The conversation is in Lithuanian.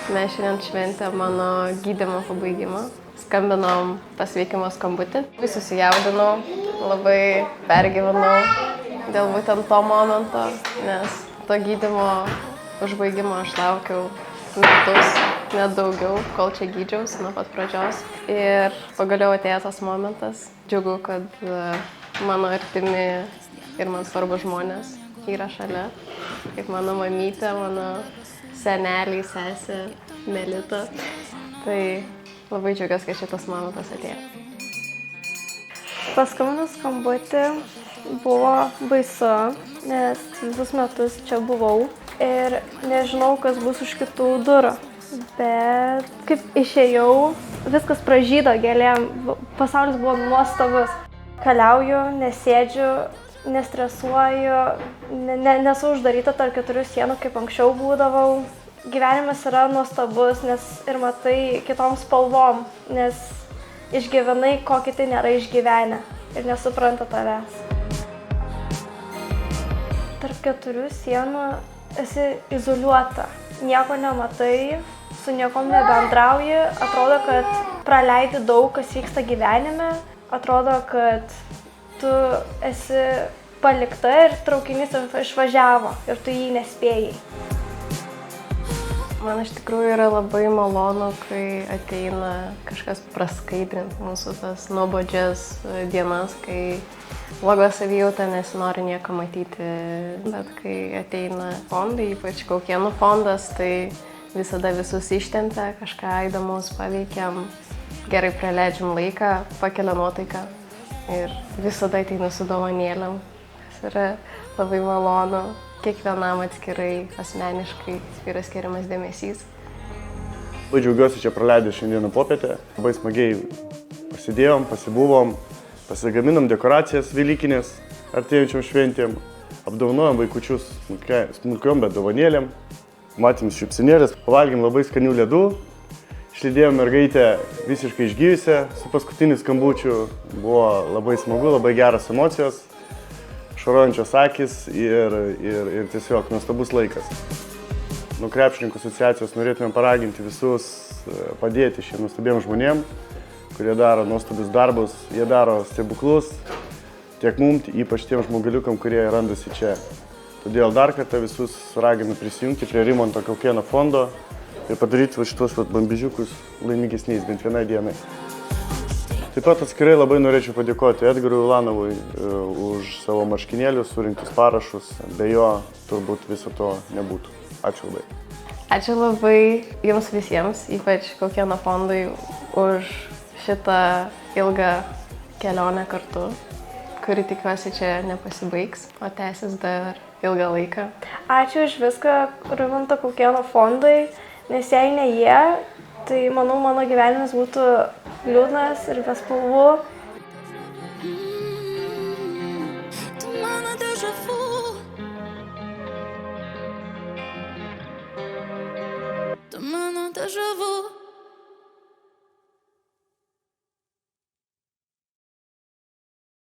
Mes šiandien šventėm mano gydymo pabaigimą. Skambinom pasveikimo skambutį. Visi susijaudinau, labai pergyvenau dėl būtent to momento, nes to gydymo užbaigimo aš laukiau metus, net daugiau, kol čia gydžiausi nuo pat pradžios. Ir pagaliau atėjo tas momentas. Džiugu, kad mano artimi ir man svarbus žmonės yra šalia. Kaip mano mamytė, mano seneliai, sesė, Melita. Tai labai džiugiuosi, kad šitas momentas atėjo. Paskambinus skambutį buvo baisu, nes visus metus čia buvau ir nežinau, kas bus už kitų durų. Bet kaip išėjau, viskas pražydo gėlėm, pasaulis buvo nuostabus. Keliauju, nesėdžiu, nestresuoju, nesu uždaryta tarp keturių sienų, kaip anksčiau būdavau. Gyvenimas yra nuostabus, nes ir matai kitom spalvom, nes išgyvenai, ko kiti nėra išgyvenę ir nesupranta tavęs. Tarp keturių sienų esi izoliuota, nieko nematai, su niekom nebendrauji, atrodo, kad praleidi daug, kas vyksta gyvenime, atrodo, kad tu esi palikta ir traukinys išvažiavo ir tu jį nespėjai. Man iš tikrųjų yra labai malonu, kai ateina kažkas praskaidrinti mūsų tas nuobodžias dienas, kai bloga savijauta nesinori nieko matyti, bet kai ateina fondai, ypač Kaukėnų fondas, tai visada visus ištempia, kažką įdomaus paveikiam, gerai praleidžiam laiką, pakelia nuotaiką ir visada ateina su dovanėlėm, kas yra labai malonu. Kiekvienam atskirai, asmeniškai yra skiriamas dėmesys. Labai džiaugiuosi čia praleidę šiandieną popietę. Labai smagiai pasidėjom, pasibuvom, pasigaminom dekoracijas velykinės artėjančiom šventėm, apdovanojom vaikučius smulkiom, bet dovanėlėm, matėm šypsenėlės, pavalgėm labai skanių ledų, išlydėjom mergaitę visiškai išgyjusią su paskutiniu skambučiu, buvo labai smagu, labai geros emocijos. Šarojančios akis ir tiesiog nuostabus laikas. Nuo krepšininkų asociacijos norėtume paraginti visus padėti šiem nuostabiem žmonėm, kurie daro nuostabius darbus, jie daro stebuklus tiek mums, ypač tiem žmogeliukam, kurie randasi čia. Todėl dar kartą visus raginu prisijungti prie Rimanto Kaukėno fondo ir padaryti šitos bambižiukus laimingesniais bent vienai dienai. Taip pat atskirai labai norėčiau padėkoti Edgarui Ulanovui už savo marškinėlius, surinktus parašus. Be jo turbūt viso to nebūtų. Ačiū labai. Ačiū labai jums visiems, ypač Kaukėno fondui, už šitą ilgą kelionę kartu, kuri tikiuosi čia nepasibaigs, o tęsis dar ilgą laiką. Ačiū už viską Rimanto Kaukėno fondui, nes jei ne jie, tai manau mano gyvenimas būtų liūdnas ir be spalvų. Tu mano déjà vu.